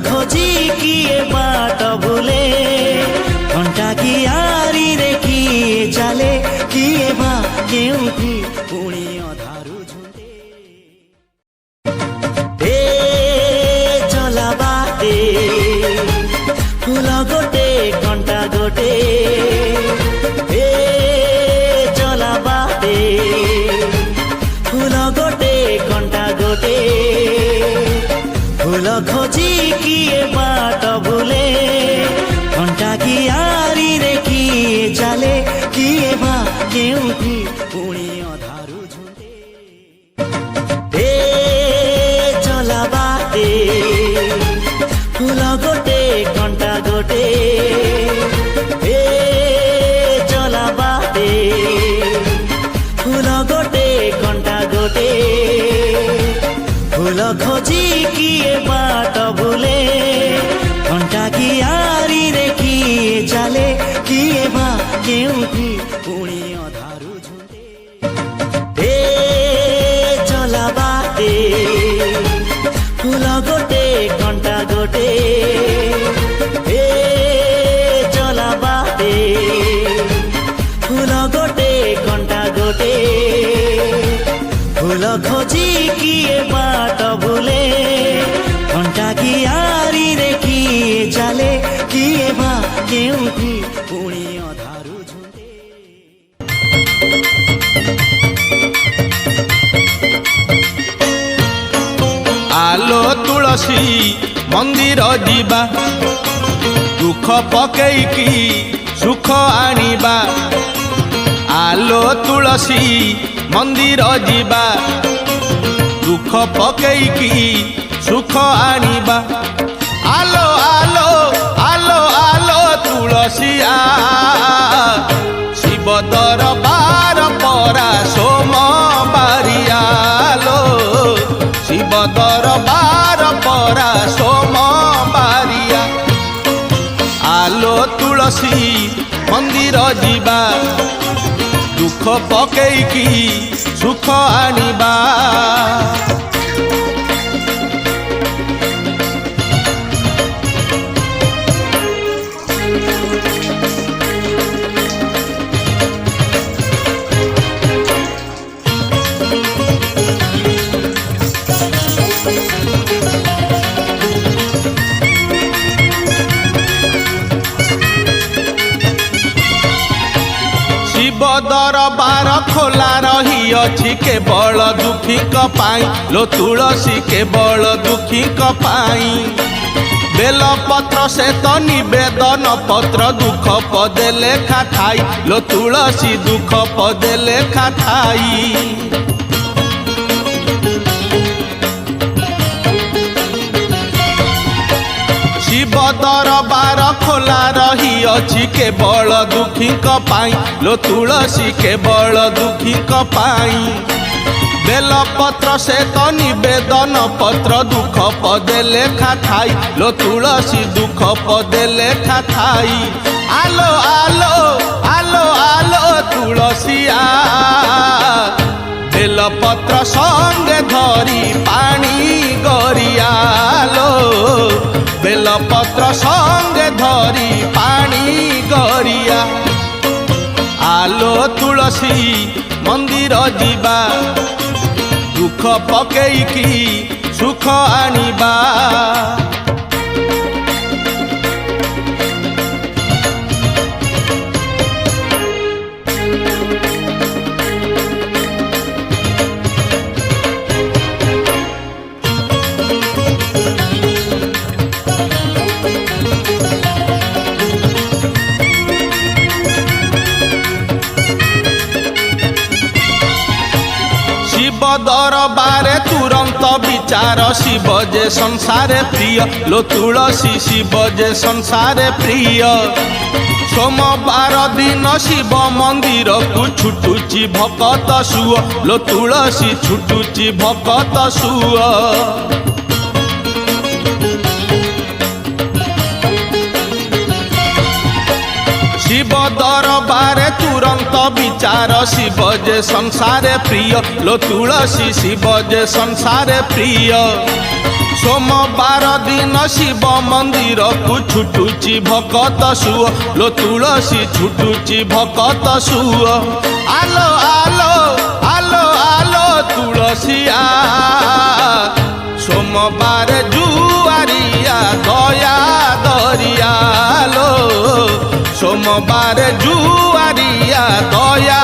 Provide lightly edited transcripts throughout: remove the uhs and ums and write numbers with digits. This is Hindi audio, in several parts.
खोजी किए बाट भूले घंटा की आरी रे किए चले किए बा केउठी पुणी अधारू झुंटे ए चला बाटे फूल गोटे घंटा गोटे ए चला बाटे फूल गोटे घंटा गोटे फूल खोजी किए बाट भूले घंटा की आरी रे किए चले किए बा केउठी पुणी अधारू झुंटे ए चला बाटे फूल गोटे घंटा गोटे ए चला बाटे फूल गोटे घंटा गोटे फूल खोजी किए बाट भूले घंटा की आरी रे किए चले किए बा केउठी पुणी अधारू झुंटे ए चला बाटे फूल गोटे घंटा गोटे ए चला बाटे फूल गोटे घंटा गोटे फूल खोजी किए बाट भूले घंटा की आरी रे किए चले किए बा केउठी पुणी अधारू झुंटे आलो तुलसी मंदिर जीवा दुख पकेईकी सुख आनिबा आलो तुलसी मंदिर जीवा दुख पकेईकी सुख आनिबा आलो आलो आलो आलो तुलसी आ शिव दरबार परा सोमवारी आलो शिव दरबार परा सोमवारिया आलो तुलसी मंदिर जीवा दुख पकेईकी सुख आनिबा दरबार खोला रही अछि केवल दुखी पाई लो तुलसी केवल दुखी पाई बेल पत्र से तो निवेदन पत्र दुख पदे लेखा थाई लो तुलसी दुख पदे लेखा थाई शिव दरबार खोला रही अछि केवल दुखी पाई लो तुलसी केवल दुखी पाई बेल पत्र से तो निवेदन पत्र दुख पदे लेखा थाई लो तुलसी दुख पदे लेखा थाई आलो आलो आलो आलो तुलसी आ बेल पत्र संगे धरी पानी गरियालो बेल पत्र संगे धरी पानी गरिया आलो तुलसी मंदिर जीवा दुख पकेईकी सुख आनिबा दरबारे तुरंत विचार शिव जे संसारे प्रिय लो तुलसी शिव जे संसारे प्रिय सोमवार दिन शिव मंदिर को छुटुची भकत सुअ लो तुलसी छुटुची भकत सुअ शिव दरबारे तुरंत विचार शिव जे संसारे प्रिय लो तुलसी शिव जे संसारे प्रिय सोमवार दिन शिव मंदिर को छुटुची भकत सुओ लो तुलसी छुटुची भकत सुओ आलो आलो आलो आलो तुलसिया सोमवार जुआरिया दया दरिया लो सोमवार जुआरिया दया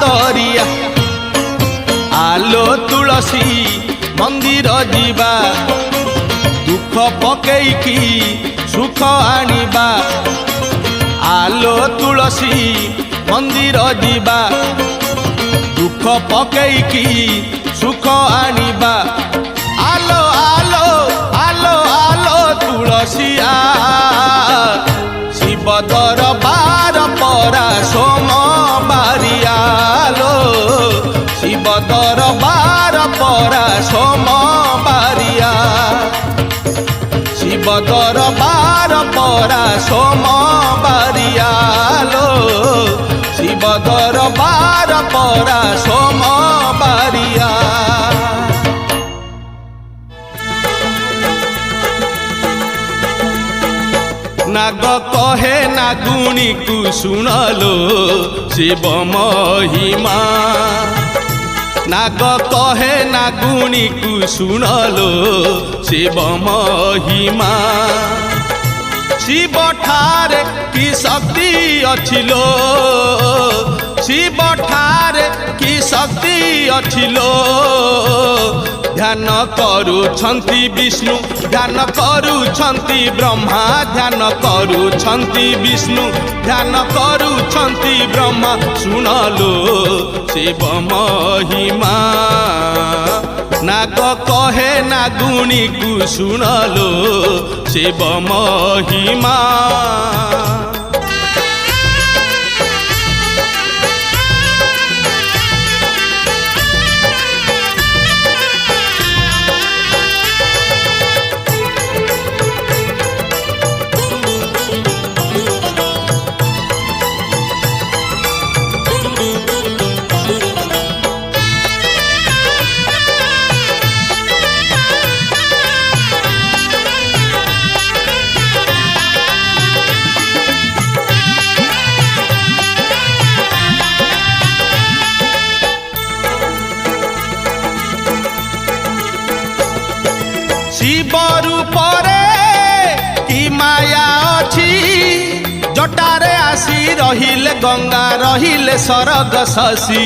दरिया आलो तुलसी मंदिर जीवा दुख पकेइकी सुख आनिबा आलो तुलसी मंदिर जीवा दुख पकेइकी सुख आनिबा आलो आलो आलो आलो तुलसिया शिव दरबार परा सोमवारिया लो शिव दरबार परा सोमवारिया शिव दरबार परा सोमवारिया लो शिव दरबार परा सोमवारिया नाग कहे नागुणी को सुनलो शिव महिमा नाग कहे नागुणी को सुनलो शिव महिमा शिव ठारे की शक्ति अछिलो शिव ठारे की शक्ति अछिलो ध्यान करुछन्ति विष्णु ध्यान करुछन्ति ब्रह्मा ध्यान करुछन्ति विष्णु ध्यान करुछन्ति ब्रह्मा सुनलो शिव महिमा नाग कहे नागुणी को सुनलो शिव महिमा शिव रूपरे की माया अछि जटारे आसी रहिले गंगा रहिले सरग शशि